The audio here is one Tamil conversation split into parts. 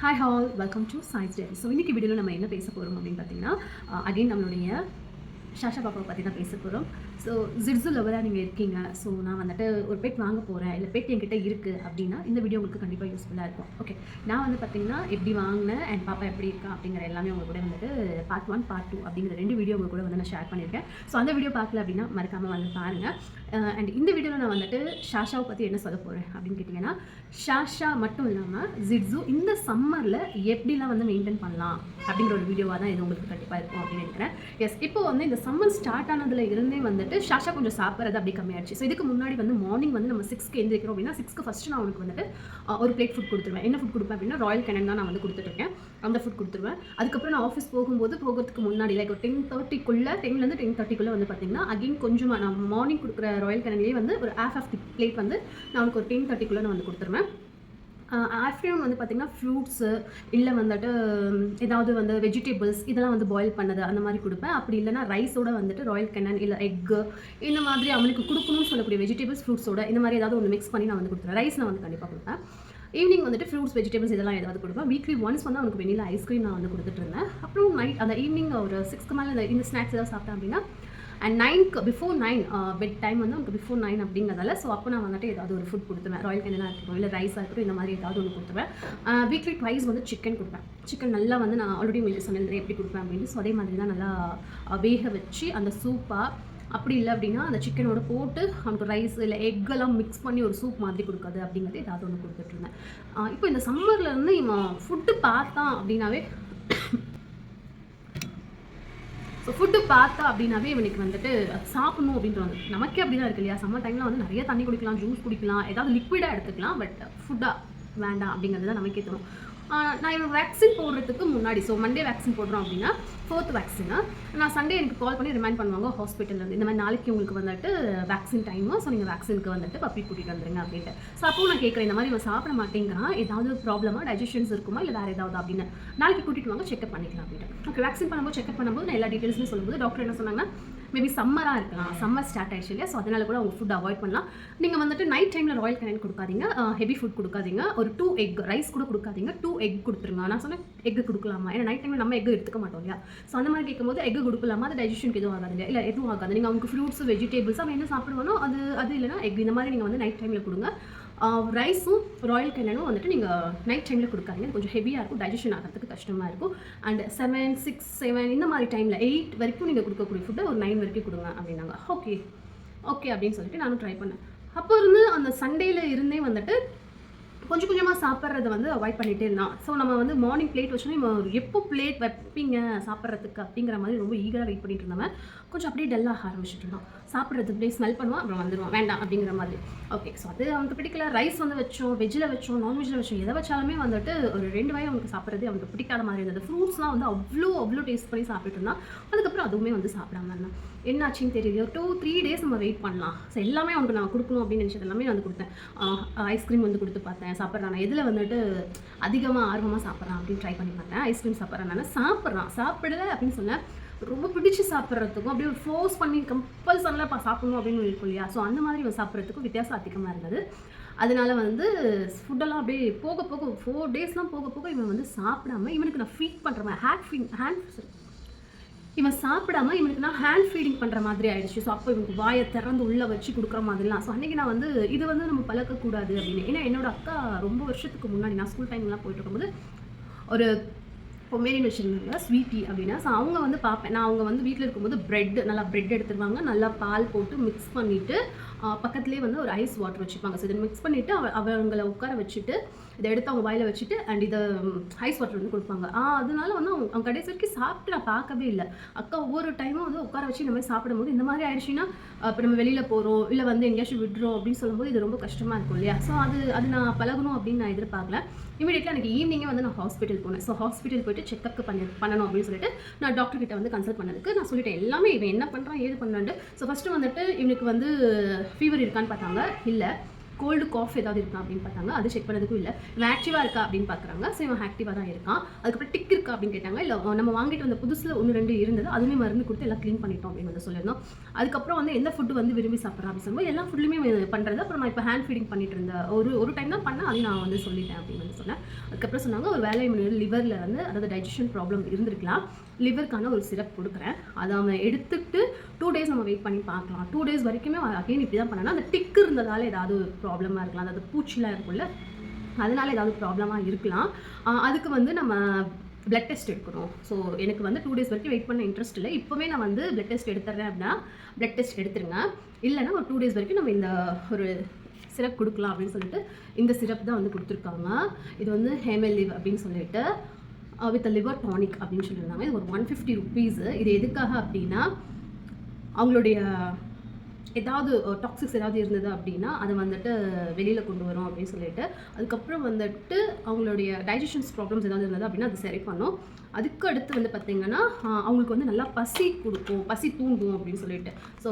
Hi hall welcome to science day. So இன்றைக்கி வீடியோவில் நம்ம என்ன பேச போகிறோம் அப்படின்னு பார்த்தீங்கன்னா அகைன் நம்மளுடைய ஷாஷா பாப்பாவை பற்றி தான் பேச போகிறோம். ஸோ ஜிட்ஸு லவராக நீங்கள் இருக்கீங்க, ஸோ நான் வந்துட்டு ஒரு பெட் வாங்க போகிறேன், இல்லை பெட் என்கிட்ட இருக்குது அப்படின்னா இந்த வீடியோ உங்களுக்கு கண்டிப்பாக யூஸ்ஃபுல்லாக இருக்கும். ஓகே, நான் வந்து பார்த்தீங்கன்னா எப்படி வாங்கினேன் அண்ட் பாப்பா எப்படி இருக்கா அப்படிங்கிற எல்லாமே உங்கள் கூட வந்துட்டு பார்ட் 1 பார்ட் 2 அப்படிங்கிற 2 வீடியோ உங்கள் கூட வந்து நான் ஷேர் பண்ணியிருக்கேன். ஸோ அந்த வீடியோ பார்க்கல அப்படின்னா மறக்காமல் வந்து பாருங்கள். அண்ட் இந்த வீடியோவில் நான் வந்துட்டு ஷாஷாவை பற்றி என்ன சொல்ல போகிறேன் அப்படின்னு கேட்டிங்கன்னா, ஷாஷா மட்டும் இல்லாமல் ஜிட்ஸு இந்த சம்மரில் எப்படிலாம் வந்து மெயின்டைன் பண்ணலாம் அப்படிங்கிற ஒரு வீடியோவாக தான் இது உங்களுக்கு கண்டிப்பாக இருக்கும் அப்படின்னு நினைக்கிறேன். எஸ், இப்போ வந்து இந்த சம்மர் ஸ்டார்ட் ஆனதுல இருந்தே வந்துட்டு ஷாஷா கொஞ்சம் சாப்பிட்றது அப்படி கம்மியாச்சு. ஸோ இதுக்கு முன்னாடி வந்து மார்னிங் வந்து நம்ம 6க்கு எழுந்திரிக்கிறோம் அப்படின்னா 6க்கு ஃபஸ்ட்டு நான் அவனுக்கு வந்துட்டு ஒரு பிளேட் ஃபுட் கொடுத்துருவேன். என்ன ஃபுட் கொடுப்பேன் அப்படின்னா ராயல் கேனன் தான் நான் வந்து கொடுத்துட்ருக்கேன். அந்த ஃபுட் கொடுத்துருவேன். அதுக்கப்புறம் நான் ஆஃபீஸ் போகிறதுக்கு முன்னாடி லைக் ஒரு 10:30க்குள்ளே 10லேருந்து 10:30க்குள்ளே வந்து பார்த்தீங்கன்னா அகைன் கொஞ்சமாக நான் மார்னிங் கொடுக்குற ராயல் கேனன்லேயே வந்து ஒரு half ஆஃப் தி பிளேட் வந்து நான் அவனுக்கு ஒரு 10:30க்குள்ளே நான் வந்து கொடுத்துருவேன். ஆஃப்டர்நூன் வந்து பார்த்திங்கன்னா ஃப்ரூட்ஸு இல்லை வந்துட்டு ஏதாவது வந்து வெஜிடபிள்ஸ் இதெல்லாம் வந்து பாயில் பண்ணது அந்த மாதிரி கொடுப்பேன். அப்படி இல்லைனா ரைஸோட வந்துட்டு ராயல் கேனன் இல்லை எக்கு இந்த மாதிரி அவனுக்கு கொடுக்கணும்னு சொல்லக்கூடிய வெஜிடபிள்ஸ் ஃப்ரூட்ஸோட இந்த மாதிரி ஏதாவது ஒன்று மிக்ஸ் பண்ணி நான் வந்து கொடுத்துருவேன். ரைஸ் நான் வந்து கண்டிப்பாக கொடுப்பேன். ஈவினிங் வந்துட்டு ஃப்ரூட்ஸ் வெஜிடபிள்ஸ் இதெல்லாம் ஏதாவது கொடுப்பேன். வீக்லி ஒன்ஸ் வந்து அவனுக்கு வெண்ணிலா ஐஸ்கிரீம் நான் வந்து கொடுத்துட்டு இருந்தேன். அப்புறம் நைட் அந்த ஈவினிங் ஒரு 6க்கு மேலே இந்த ஸ்நாக்ஸ் ஏதாவது சாப்பிட்டேன் அப்படின்னா அண்ட் 9க்கு பிஃபோர் 9 பெட் டைம் வந்து அவனுக்கு பிஃபோர் 9 அப்படிங்கிறதால ஸோ அப்போ நான் வந்துட்டு ஏதாவது ஒரு ஃபுட் கொடுத்துருவேன். ராயல் கேனனாக இருக்கட்டும் இல்லை ரைஸாக இருக்கட்டும் இந்த மாதிரி ஏதாவது ஒன்று கொடுத்துருவேன். வீக்லி ட்வைஸ் வந்து சிக்கன் கொடுப்பேன். சிக்கன் நல்லா வந்து நான் ஆல்ரெடி உங்களுக்கு சொன்னேன் எப்படி கொடுப்பேன் அப்படின்னு. ஸோ அதே மாதிரி தான் நல்லா வேக வச்சு அந்த சூப்பாக அப்படி இல்லை அப்படின்னா அந்த சிக்கனோட போட்டு அவனுக்கு ரைஸ் இல்லை எக்கெல்லாம் மிக்ஸ் பண்ணி ஒரு சூப் மாதிரி கொடுக்காது அப்படிங்கிறது ஏதாவது ஒன்று கொடுத்துட்ருந்தேன். இப்போ இந்த சம்மர்லேருந்து இவன் ஃபுட்டு பார்த்தான் அப்படின்னாவே ஸோ ஃபுட்டு பார்த்தா அப்படின்னாவே இவனுக்கு வந்துட்டு சாப்பிடணும் அப்படின்ட்டு வந்து நமக்கே அப்படி தான் இருக்கு இல்லையா. சம்மர் டைமில் வந்து நிறைய தண்ணி குடிக்கலாம், ஜூஸ் குடிக்கலாம், ஏதாவது லிக்விடாக எடுத்துக்கலாம், பட் ஃபுட்டாக வேண்டாம் அப்படிங்கிறது தான் நமக்கே தோணும். நான் இவன் வேக்சின் போடுறதுக்கு முன்னாடி ஸோ மண்டே வேக்சின் போடுறோம் அப்படின்னா 4th வேக்சினு நான் சண்டே எனக்கு கால் பண்ணி ரிமைண்ட் பண்ணுவாங்க ஹாஸ்பிட்டலில் இந்த மாதிரி நாளைக்கு உங்களுக்கு வந்துட்டு வேக்சின் டைமு, ஸோ நீங்கள் வேக்சினுக்கு வந்துட்டு பப்பி கூட்டிகிட்டு வந்துருங்க அப்படின்ட்டு. ஸோ அப்போ நான் கேட்குறேன் இந்த மாதிரி இவன் சாப்பிட மாட்டேங்கிறான், ஏதாவது ப்ராப்ளமாக டைஜஷன்ஸ் இருக்குமா இல்லை வேறு ஏதாவது அப்படின்னு. நாளைக்கு கூட்டிகிட்டு வாங்க செக்அப் பண்ணிக்கலாம் அப்படின்ட்டு. ஓகே, வேக்சின் பண்ணும்போது செக்அப் பண்ணும்போது நான் எல்லா டீட்டெயில்ஸுமே சொல்லும்போது டாக்டர் என்ன சொன்னாங்கன்னா மேபி சம்மராக இருக்கலாம், சம்மர் ஸ்டார்ட் ஆயிடுச்சு இல்லையா, ஸோ அதனால கூட அவங்க ஃபுட் அவாய்ட் பண்ணலாம். நீங்கள் வந்துட்டு நைட் டைமில் ராயல் கேனன் கொடுக்காதீங்க, ஹெவி ஃபுட் கொடுக்காதீங்க, ஒரு 2 எக் ரைஸ் கூட கொடுக்காதீங்க, 2 எக் கொடுத்துருங்க. நான் சொன்னேன் எக்கு கொடுக்கலாமா, ஏன்னா நைட் டைமில் நம்ம எக்கு எடுத்துக்க மாட்டோம் இல்லையா. ஸோ அந்த மாதிரி கேட்கும்போது எக்கு கொடுக்கலாமா, அது டைஜஷனுக்கு எதுவும் ஆகாது இல்லையா, இல்லை எதுவும் ஆகாது. நீங்கள் அவங்களுக்கு ஃப்ரூட்ஸ் வெஜிடபிள்ஸ் அவன் என்ன சாப்பிடுவானோ அது இல்லைனா எக் இந்த மாதிரி நீங்கள் வந்து நைட் டைமில் கொடுங்க. ரைஸும் ராயல் கேனனும் வந்துட்டு நீங்கள் நைட் டைமில் கொடுக்காதீங்க, கொஞ்சம் ஹெவியாக இருக்கும், டைஜஷன் ஆகிறதுக்கு கஷ்டமாக இருக்கும். அண்ட் 7, 6, 7 இந்த மாதிரி டைமில் 8 வரைக்கும் நீங்கள் கொடுக்கக்கூடிய ஃபுட்டை ஒரு 9 வரைக்கும் கொடுங்க அப்படின்னாங்க. ஓகே அப்படின்னு சொல்லிட்டு நானும் ட்ரை பண்ணேன். அப்போ இருந்து அந்த சண்டேல இருந்தே வந்துட்டு கொஞ்சம் கொஞ்சமாக சாப்பிட்றத வந்து அவாய்ட் பண்ணிகிட்டே இருந்தான். ஸோ நம்ம வந்து மார்னிங் பிளேட் வச்சோன்னா எப்போ பிளேட் வைப்பீங்க சாப்பிட்றதுக்கு அப்படிங்கிற மாதிரி ரொம்ப ஈகராக வெயிட் பண்ணிட்டு இருந்தவன் கொஞ்சம் அப்படியே டல்லாக ஆரம்பிச்சுட்டு இருந்தான். சாப்பிட்றது அப்படியே ஸ்மெல் பண்ணுவான், அப்புறம் வந்துடுவான் வேண்டாம் அப்படிங்கிற மாதிரி. ஓகே, ஸோ அது அவனுக்கு பிடிக்கல. ரைஸ் வந்து வச்சோம், வெஜ்ஜில் வச்சோம், நான்வெஜ்ஜில் வச்சோம், எதை வச்சாலுமே வந்துட்டு ஒரு 2 வாய் அவனுக்கு சாப்பிட்றது அவனுக்கு பிடிக்காத மாதிரி இருந்தது. ஃப்ரூட்ஸ்லாம் வந்து அவ்வளோ டேஸ்ட் பண்ணி சாப்பிட்டுட்டு இருந்தான். அதுக்கப்புறம் அதுவுமே வந்து சாப்பிடாம இருந்தான். என்னாச்சின்னு தெரியல. 2-3 டேஸ் நம்ம வெயிட் பண்ணலாம். ஸோ எல்லாமே அவனுக்கு நான் கொடுக்கணும் அப்படின்னு நினச்சது எல்லாமே வந்து கொடுத்தேன். ஐஸ்கிரீம் வந்து கொடுத்து பார்த்தேன், சாப்பிட்றான். நான் எதில் வந்துட்டு அதிகமாக ஆர்வமாக சாப்பிட்றான் அப்படின்னு ட்ரை பண்ணி பார்த்தேன். ஐஸ்கிரீம் சாப்பிட்றான், சாப்பிடலை அப்படின்னு சொன்னேன். ரொம்ப பிடிச்சி சாப்பிட்றதுக்கும் அப்படியே ஒரு ஃபோர்ஸ் பண்ணி கம்பல்சரியாக சாப்பிடணும் அப்படின்னு இருக்கும் இல்லையா. ஸோ அந்த மாதிரி சாப்பிட்றதுக்கும் வித்தியாசம் அதிகமாக இருந்தது. அதனால வந்து ஃபுட்டெல்லாம் அப்படியே போக 4 டேஸ்லாம் போக இவன் வந்து சாப்பிடாம இவனுக்கு நான் ஃபீட் பண்ணுறேன். இவன் சாப்பிடாம இவனுக்கு நான் ஹேண்ட் ஃபீடிங் பண்ணுற மாதிரி ஆயிடுச்சு. ஸோ அப்போ இவனுக்கு வாயை திறந்து உள்ளே வச்சு கொடுக்குற மாதிரிலாம். ஸோ அன்றைக்கி நான் வந்து இது வந்து நம்ம பழக்கக்கூடாது அப்படின்னு. ஏன்னா என்னோட அக்கா ரொம்ப வருஷத்துக்கு முன்னாடி நான் ஸ்கூல் டைம்லாம் போயிட்டு இருக்கும்போது ஒரு பொமேரியன் வச்சுருந்தாங்க ஸ்வீட்டி அப்படின்னா. ஸோ அவங்க வந்து பார்ப்பேன், நான் அவங்க வந்து வீட்டில் இருக்கும்போது நல்லா ப்ரெட் எடுத்துருவாங்க, நல்லா பால் போட்டு மிக்ஸ் பண்ணிவிட்டு பக்கத்துலேயே வந்து ஒரு ஐஸ் வாட்டர் வச்சுப்பாங்க. ஸோ இதை மிக்ஸ் பண்ணிவிட்டு அவங்கள உட்கார வச்சுட்டு இதை எடுத்து அவங்க வாயில் வச்சுட்டு அண்ட் இதை ஐஸ் வாட்டர் வந்து கொடுப்பாங்க. அதனால வந்து அவங்க கடைசி வரைக்கும் சாப்பிட்டு நான் பார்க்கவே இல்லை. அக்கா ஒவ்வொரு டைமும் வந்து உட்கார வச்சு இந்த மாதிரி சாப்பிடும்போது இந்த மாதிரி ஆயிடுச்சுன்னா இப்போ நம்ம வெளியில் போகிறோம் இல்லை வந்து எங்கேயாச்சும் விடுறோம் அப்படின்னு சொல்லும்போது இது ரொம்ப கஷ்டமாக இருக்கும் இல்லையா. ஸோ அது நான் பழகணும் அப்படின்னு நான் எதிர்பார்க்கல. இமீடியட்லி எனக்கு ஈவினிங்கே வந்து நான் ஹாஸ்பிட்டல் போனேன். ஸோ ஹாஸ்பிட்டல் போய்ட்டு செக்அப் பண்ணணும் அப்படின்னு சொல்லிட்டு நான் டாக்டர் கிட்ட வந்து கன்சல்ட் பண்ணதுக்கு நான் சொல்லிட்டேன் எல்லாமே இவன் என்ன பண்ணுறான் ஏது பண்ணான்ட்டு. ஸோ ஃபஸ்ட்டு வந்துட்டு இவனுக்கு வந்து ஃபீவர் இருக்கான்னு பார்த்தாங்க, இல்லை. கோல்டு காஃப் ஏதாவது இருக்கா அப்படின்னு பார்த்தாங்க. அது செக் பண்ணதுக்கும் இல்லை. இவன் ஆக்டிவாக இருக்கா அப்படின்னு பார்க்குறாங்க. ஸோ இவன் ஆக்டிவாக தான் இருக்கான். அதுக்கப்புறம் டிக் இருக்கா அப்படின்னு கேட்டாங்க. இல்லை நம்ம வாங்கிட்டு வந்த புதுசில் 1-2 இருந்தது, அதுவுமே மருந்து கொடுத்து எல்லாம் க்ளீன் பண்ணிட்டோம் அப்படின்னு வந்து சொல்லியிருந்தோம். அதுக்கப்புறம் வந்து எந்த ஃபுட்டு வந்து விரும்பி சாப்பிட்றா அப்படின்னு சொல்லும்போது எல்லா ஃபுட்லையுமே பண்ணுறது. அப்புறம் நான் இப்போ ஹேண்ட் ஃபீடிங் பண்ணிட்டு இருந்தேன். ஒரு டைம் தான் பண்ணேன், அதையும் நான் வந்து சொல்லிட்டேன் அப்படின்னு வந்து சொன்னேன். அதுக்கப்புறம் சொன்னாங்க ஒரு வேலை லிவரில் வந்து அதாவது டைஜஷன் ப்ராப்ளம் இருந்திருக்கலாம், லிவருக்கான ஒரு சிரப் கொடுக்குறேன், அதை அவன் எடுத்துக்கிட்டு 2 days நம்ம வெயிட் பண்ணி பார்க்கலாம். 2 days வரைக்குமே அகைன் இப்படி தான் பண்ணனா, அந்த டிக்கு இருந்ததால் ஏதாவது ப்ராப்ளமாக இருக்கலாம், அதாவது பூச்சிலாம் இருக்கும்ல, அதனால ஏதாவது ப்ராப்ளமாக இருக்கலாம். அதுக்கு வந்து நம்ம பிளட் டெஸ்ட் எடுக்கணும். ஸோ எனக்கு வந்து 2 days வரைக்கும் வெயிட் பண்ண இன்ட்ரெஸ்ட் இல்லை. இப்போவே நான் வந்து பிளட் டெஸ்ட் எடுத்துறேன் அப்படின்னா பிளட் டெஸ்ட் எடுத்துருங்க, இல்லைன்னா ஒரு 2 days வரைக்கும் நம்ம இந்த ஒரு சிரப் கொடுக்கலாம் அப்படின்னு சொல்லிட்டு இந்த சிரப் தான் வந்து கொடுத்துருக்காங்க. இது வந்து ஹேமெலிவ் அப்படின்னு சொல்லிட்டு வித் லிவர் டானிக் அப்படின்னு சொல்லியிருந்தாங்க. இது ஒரு 150 rupees. இது எதுக்காக அப்படின்னா அவங்களுடைய ஏதாவது டாக்ஸிக்ஸ் ஏதாவது இருந்தது அப்படின்னா அதை வந்துட்டு வெளியில் கொண்டு வரும் அப்படின்னு சொல்லிட்டு, அதுக்கப்புறம் வந்துட்டு அவங்களுடைய டைஜஷன்ஸ் ப்ராப்ளம்ஸ் ஏதாவது இருந்தது அப்படின்னா அது சரி பண்ணும். அதுக்கு அடுத்து வந்து பார்த்திங்கன்னா அவங்களுக்கு வந்து நல்லா பசி கொடுக்கும், பசி தூண்டும் அப்படின்னு சொல்லிட்டு. ஸோ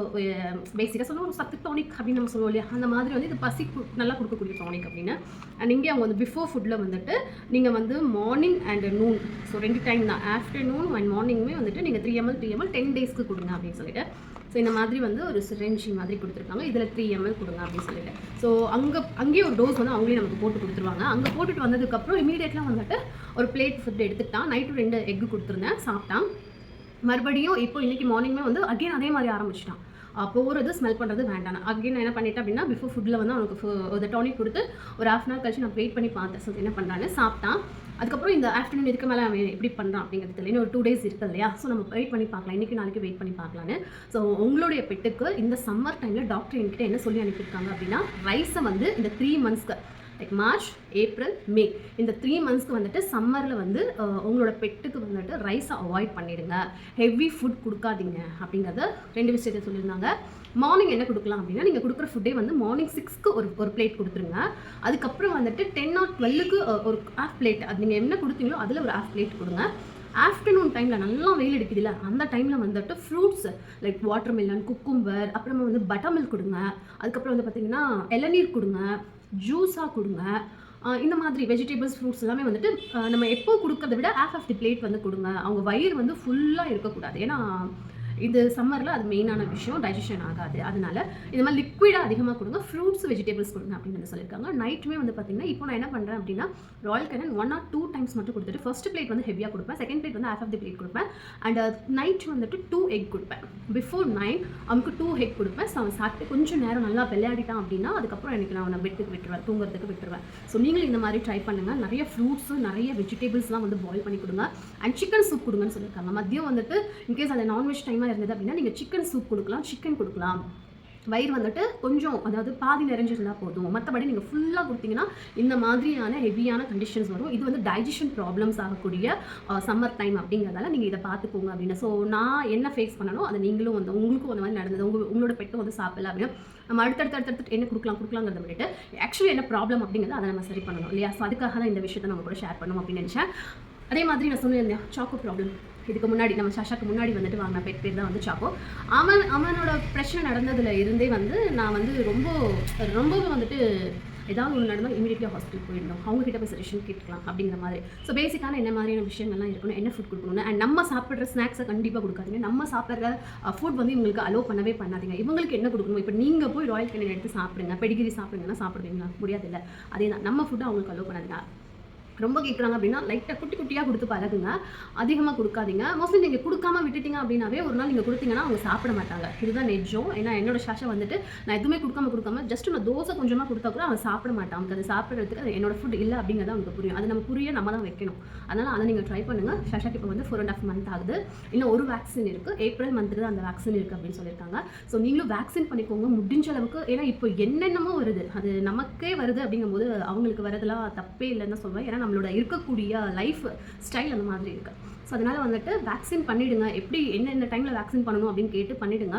பேசிக்காக சொன்னால் ஒரு சத்து டானிக் அப்படின்னு நம்ம சொல்லுவோம் இல்லையா, அந்த மாதிரி வந்து இது பசி நல்லா கொடுக்கக்கூடிய டானிக் அப்படின்னு. அண்ட் இங்கே அவங்க வந்து பிஃபோர் ஃபுட்டில் வந்துட்டு நீங்கள் வந்து morning and noon, so 2 time தான், ஆஃப்டர்நூன் அண்ட் மார்னிங்குமே வந்துட்டு நீங்கள் 3 ml 10 daysக்கு கொடுங்க அப்படின்னு சொல்லிட்டு. ஸோ இந்த மாதிரி வந்து ஒரு சிரஞ்சி மாதிரி கொடுத்துருக்காங்க. இதில் 3 ml கொடுங்க அப்படின்னு சொல்லிட்டு. ஸோ அங்கேயே ஒரு டோஸ் வந்து அவங்களே நமக்கு போட்டு கொடுத்துருவாங்க. அங்கே போட்டுட்டு வந்ததுக்கப்புறம் இமீடியட்லாம் வந்துட்டு ஒரு பிளேட் ஃபுட் எடுத்துட்டான். நைட்டு 2 எக்கு கொடுத்துருந்தேன், சாப்பிட்டான். மறுபடியும் இப்போ இன்றைக்கி மார்னிங்குமே வந்து அகெயின் அதே மாதிரி ஆரம்பிச்சிட்டான். போகிறது ஸ்மெல் பண்ணுறது வேண்டாம். அகெயின் நான் என்ன பண்ணிட்டேன் அப்படின்னா பிஃபோர் ஃபுட்டில் வந்து அவனுக்கு ஒரு டானிக் கொடுத்து ஒரு 1/2 hour கழிச்சு நான் வெயிட் பண்ணி பார்த்தேன். ஸோ என்ன பண்ணுறான்னு சாப்பிட்டான். அதுக்கப்புறம் இந்த ஆஃப்டர்நூன் இதுக்கு மேலே அவன் எப்படி பண்ணுறான் அப்படிங்கிறது தெரியல. இன்னும் ஒரு 2 days இருக்குது இல்லையா, ஸோ நம்ம வெயிட் பண்ணி பார்க்கலாம், இன்றைக்கி நாளைக்கு வெயிட் பண்ணி பார்க்கலான்னு. ஸோ உங்களுடைய பெட்டுக்கு இந்த சம்மர் டைமில் டாக்டர் என்கிட்ட என்ன சொல்லி அனுப்பியிருக்காங்க அப்படின்னா ரைஸை வந்து இந்த 3 monthsக்கு லைக் மார்ச், ஏப்ரல், மே இந்த 3 monthsக்கு வந்துட்டு சம்மரில் வந்து உங்களோட பெட்டுக்கு வந்துட்டு ரைஸை அவாய்ட் பண்ணிவிடுங்க, ஹெவி ஃபுட் கொடுக்காதீங்க அப்படிங்கிறத 2 விஷயத்தை சொல்லியிருந்தாங்க. மார்னிங் என்ன கொடுக்கலாம் அப்படின்னா நீங்கள் கொடுக்குற ஃபுட்டே வந்து மார்னிங் 6க்கு ஒரு பிளேட் கொடுத்துருங்க. அதுக்கப்புறம் வந்துட்டு 10 or 12க்கு ஒரு ஹாஃப் பிளேட், அது நீங்கள் என்ன கொடுத்தீங்களோ அதில் ஒரு ஹாஃப் பிளேட் கொடுங்க. ஆஃப்டர்நூன் டைமில் நல்லா வெயில் அடிக்குதுல்ல, அந்த டைமில் வந்துட்டு ஃப்ரூட்ஸ் லைக் வாட்டர்மெலன், குக்கும்பர், அப்புறமா வந்து பட்டர் மில்க் கொடுங்க. அதுக்கப்புறம் வந்து பார்த்திங்கன்னா இளநீர் கொடுங்க, ஜூஸாக கொடுங்க. இந்த மாதிரி வெஜிடபிள்ஸ், ஃப்ரூட்ஸ் எல்லாமே வந்துட்டு நம்ம எப்போ கொடுக்கறத விட ஹாஃப் ஆஃப் தி பிளேட் வந்து கொடுங்க. அவங்க வயிறு வந்து ஃபுல்லாக இருக்கக்கூடாது, ஏன்னா இது சம்மரில் அது மெயினான விஷயம், டைஜஷன் ஆகாது. அதனால இந்த மாதிரி லிக்விடாக அதிகமாக கொடுங்க, ஃப்ரூட்ஸ், வெஜிடபிள்ஸ் கொடுங்க அப்படின்னு வந்து சொல்லியிருக்காங்க. நைட்டுமே வந்து பார்த்திங்கன்னா இப்போ நான் என்ன பண்ணுறேன் அப்படின்னா ராயல் கேனன் 1 or 2 times மட்டும் கொடுத்துட்டு ஃபர்ஸ்ட் பிளேட் வந்து ஹெவியாக கொடுப்பேன், செகண்ட் பிளேட் வந்து ஹாஃப் ஆஃப் தி பிளேட் கொடுப்பேன். அண்ட் நைட் வந்துட்டு 2 egg கொடுப்பேன். பிஃபோர் 9 அவனுக்கு 2 egg கொடுப்பேன். ஸோ அவன் சாப்பிட்டு கொஞ்சம் நேரம் நல்லா விளையாடிட்டான் அப்படின்னா அதுக்கப்புறம் எனக்கு நான் அவனை பெட்டுக்கு விட்டுருவேன், தூங்குறதுக்கு விட்டுருவேன். ஸோ நீங்களும் இந்த மாதிரி ட்ரை பண்ணுங்கள். நிறைய ஃப்ரூட்ஸு, நிறைய வெஜிடபிள்ஸ்லாம் வந்து பாயில் பண்ணி கொடுங்க. அண்ட் சிக்கன் சூப் கொடுங்கன்னு சொல்லியிருக்காங்க. மதியம் வந்துட்டு இன்கேஸ் அது நான்வெஜ் டைமாக இருந்தது அப்படின்னா நீங்கள் சிக்கன் சூப் கொடுக்கலாம், சிக்கன் கொடுக்கலாம். வயிறு வந்துட்டு கொஞ்சம் அதாவது பாதி நிறைஞ்சிருந்தால் போதும். மற்றபடி நீங்கள் ஃபுல்லாக கொடுத்தீங்கன்னா இந்த மாதிரியான ஹெவியான கண்டிஷன்ஸ் வரும். இது வந்து டைஜஷன் ப்ராப்ளம்ஸ் ஆகக்கூடிய சம்மர் டைம் அப்படிங்கிறதால நீங்கள் இதை பார்த்துக்கோங்க அப்படின்னு. ஸோ நான் என்ன ஃபேஸ் பண்ணணும் அதை நீங்களும் வந்து உங்களுக்கும் அந்த மாதிரி நடந்தது, உங்களோட பெட்டும் வந்து சாப்பிடல அப்படின்னா நம்ம அடுத்தடுத்து என்ன கொடுக்கலாங்கிறத விட்டுட்டு ஆக்சுவலி என்ன ப்ராப்ளம் அப்படிங்கிறத அதை நம்ம சரி பண்ணணும் இல்லையா. ஸோ அதுக்காக தான் இந்த விஷயத்தை நம்ம கூட ஷேர் பண்ணணும் அப்படின்னு நினச்சேன். அதே மாதிரி நான் சொன்னேன் சாக்கோ ப்ராப்ளம், இதுக்கு முன்னாடி நம்ம ஷாஷாக்கு முன்னாடி வந்துட்டு வாங்கின பெட் பேர் தான் வந்து சாக்கோ. அவனோட பிரச்சனை நடந்ததுல இருந்தே வந்து நான் வந்து ரொம்பவே வந்துட்டு ஏதாவது ஒன்று நடந்தால் இமீடியட்டாக ஹாஸ்பிட்டல் போயிடணும், அவங்ககிட்ட போய் சஜஷன் கேட்டுக்கலாம் அப்படிங்கிற மாதிரி. ஸோ பேசிக்கான என்ன மாதிரியான விஷயங்கள்லாம் இருக்கணும், என்ன ஃபுட் கொடுக்கணும். அண்ட் நம்ம சாப்பிட்ற ஸ்நாக்ஸை கண்டிப்பாக கொடுக்காதீங்க. நம்ம சாப்பிட்ற ஃபுட் வந்து இவங்களுக்கு அலோவ் பண்ணவே பண்ணாதீங்க. இவங்களுக்கு என்ன கொடுக்கணும், இப்போ நீங்கள் போய் ராயல் கேனன் எடுத்து சாப்பிடுங்க, பெடிகிரி சாப்பிடுங்கன்னா சாப்பிடுவீங்களா? முடியாது இல்லை. அதே தான் நம்ம ஃபுட்டை அவங்களுக்கு அலோவ் பண்ணாதீங்க. ரொம்ப கேட்குறாங்க அப்படின்னா லைட்டாக குட்டியாக கொடுத்து பழகுங்க, அதிகமாக கொடுக்காதீங்க. மோஸ்ட்லி நீங்கள் கொடுக்காம விட்டுட்டீங்க அப்படின்னாவே ஒரு நாள் நீங்கள் கொடுத்தீங்கன்னா அவங்க சாப்பிட மாட்டாங்க. இதுதான் நெஜம். ஏன்னா என்னோட ஷாஷா வந்துட்டு நான் எதுவுமே கொடுக்காம ஜஸ்ட் நான் தோசை கொஞ்சமாக கொடுத்தா கூட அவன் சாப்பிட மாட்டான். அவனுக்கு அது சாப்பிட்றதுக்கு அது என்னோட ஃபுட் இல்லை அப்படிங்கிறத அவனுக்கு புரியும். அது நம்ம புரிய நம்ம தான் வைக்கணும். அதனால் அதை நீங்கள் ட்ரை பண்ணுங்கள். ஷாஷாக்கு இப்போ வந்து 4.5 months ஆகுது. இன்னும் ஒரு வேக்சின் இருக்குது, ஏப்ரல் மந்த்துக்கு தான் அந்த வேக்சின் இருக்குது அப்படின்னு சொல்லியிருக்காங்க. ஸோ நீங்களும் வேக்சின் பண்ணிக்கோங்க முடிஞ்ச அளவுக்கு. ஏன்னா இப்போ என்னென்னமோ வருது, அது நமக்கே வருது அப்படிங்கும்போது அவங்களுக்கு வரதெல்லாம் தப்பே இல்லைன்னு தான் சொல்லுவேன். ஏன்னா நம்மளோட இருக்கக்கூடிய லைஃப் ஸ்டைல் அந்த மாதிரி இருக்குது. ஸோ அதனால் வந்துட்டு வேக்சின் பண்ணிவிடுங்க. எப்படி என்னென்ன டைமில் வேக்சின் பண்ணணும் அப்படின்னு கேட்டு பண்ணிவிடுங்க.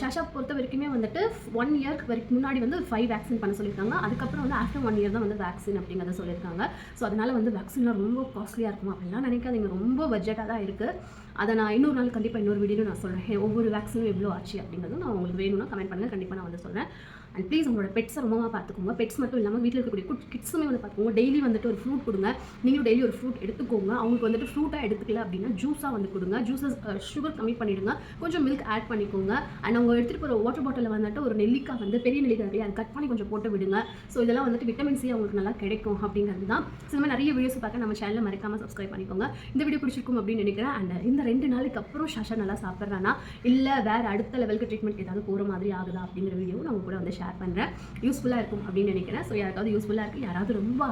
ஷாஷா பொறுத்த வரைக்குமே வந்துட்டு 1 year வரைக்கும் முன்னாடி வந்து 5 வேக்சின் பண்ண சொல்லியிருக்காங்க. அதுக்கப்புறம் வந்து ஆஃப்டர் 1 year தான் வந்து வேக்சின் அப்படிங்கிறத சொல்லியிருக்காங்க. ஸோ அதனால் வந்து வேக்சின்லாம் ரொம்ப காஸ்ட்லியாக இருக்கும் அப்படின்லாம் நினைக்காதீங்க, ரொம்ப பட்ஜெட்டாக தான் இருக்குது. அதை நான் இன்னொரு நாள் கண்டிப்பாக இன்னொரு வீடியோ நான் சொல்கிறேன், ஒவ்வொரு வேக்சினும் எவ்வளோ ஆச்சு அப்படிங்கிறதும் நான் உங்களுக்கு வேணும்னா கமெண்ட் பண்ணுங்கள், கண்டிப்பாக நான் வந்து சொல்கிறேன். அண்ட் ப்ளீஸ் உங்களோட பெட்ஸை ரொம்பமாக பார்த்துக்கோங்க. பெட்ஸ் மட்டும் இல்லாமல் வீட்டில் இருக்கக்கூடிய கிட்ஸுமே வந்து பார்த்துக்கோங்க. டெய்லி வந்துட்டு ஒரு ஃப்ரூட் கொடுங்க. நீங்களும் டெய்லி ஒரு ஃப்ரூட் எடுத்துக்கோங்க. அவங்களுக்கு வந்துட்டு ஃப்ரூட்டாக எடுத்துக்கல அப்படின்னா ஜூஸாக வந்து கொடுங்க. ஜூஸஸ் சுகர் கம்மி பண்ணிவிடுங்க, கொஞ்சம் மில்க் ஆட் பண்ணிக்கோங்க. அண்ட் அவங்க எடுத்துகிட்டு போகிற வாட்டர் பாட்டிலில் வந்துட்டு ஒரு நெல்லிக்காய் வந்து பெரிய நெல்லிக்காய் இல்லையா, அது கட் பண்ணி கொஞ்சம் போட்டு விடுங்க. ஸோ இதெல்லாம் வந்துட்டு விட்டமின் சி அவங்களுக்கு நல்லா கிடைக்கும் அப்படிங்கிறது தான். ஸோ இந்த மாதிரி நிறைய வீடியோஸ் பார்க்க நம்ம சேனலில் மறக்காமல் சப்ஸ்கிரைப் பண்ணிக்கோங்க. இந்த வீடியோ பிடிச்சிருக்கும் அப்படின்னு நினைக்கிறேன். அண்ட் இந்த 2 நாளைக்கு அப்புறம் ஷாஷா நல்லா சாப்பிட்றானா இல்லை வேறு அடுத்த லெவலுக்கு ட்ரீட்மெண்ட் ஏதாவது போகிற மாதிரி ஆகுதா அப்படிங்கிற வீடியோ நான் கூட வந்து ஷேர் பண்ணுறேன். யூஸ்ஃபுல்லாக இருக்கும் அப்படின்னு நினைக்கிறேன். ஸோ யாராவது யூஸ்ஃபுல்லாக இருக்குது, யாராவது ரொம்ப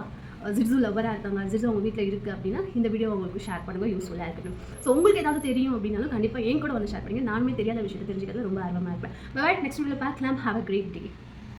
ஜிட்ஸு லவராக இருக்காங்க, ஜிட்ஸு அவங்க வீட்டில் இருக்குது அப்படின்னா இந்த வீடியோ உங்களுக்கு ஷேர் பண்ணுங்கள், யூஸ்ஃபுல்லாக இருக்கணும். ஸோ உங்களுக்கு ஏதாவது தெரியும் அப்படின்னாலும் கண்டிப்பாக என் கூட வந்து ஷேர் பண்ணுங்கள். நானுமே தெரியாத விஷயத்தை தெரிஞ்சுக்கிறதுல ரொம்ப ஆர்வமாக இருப்பேன். பட் நெக்ஸ்ட் வீடியோவில் பார்க்கலாம். Have a great day.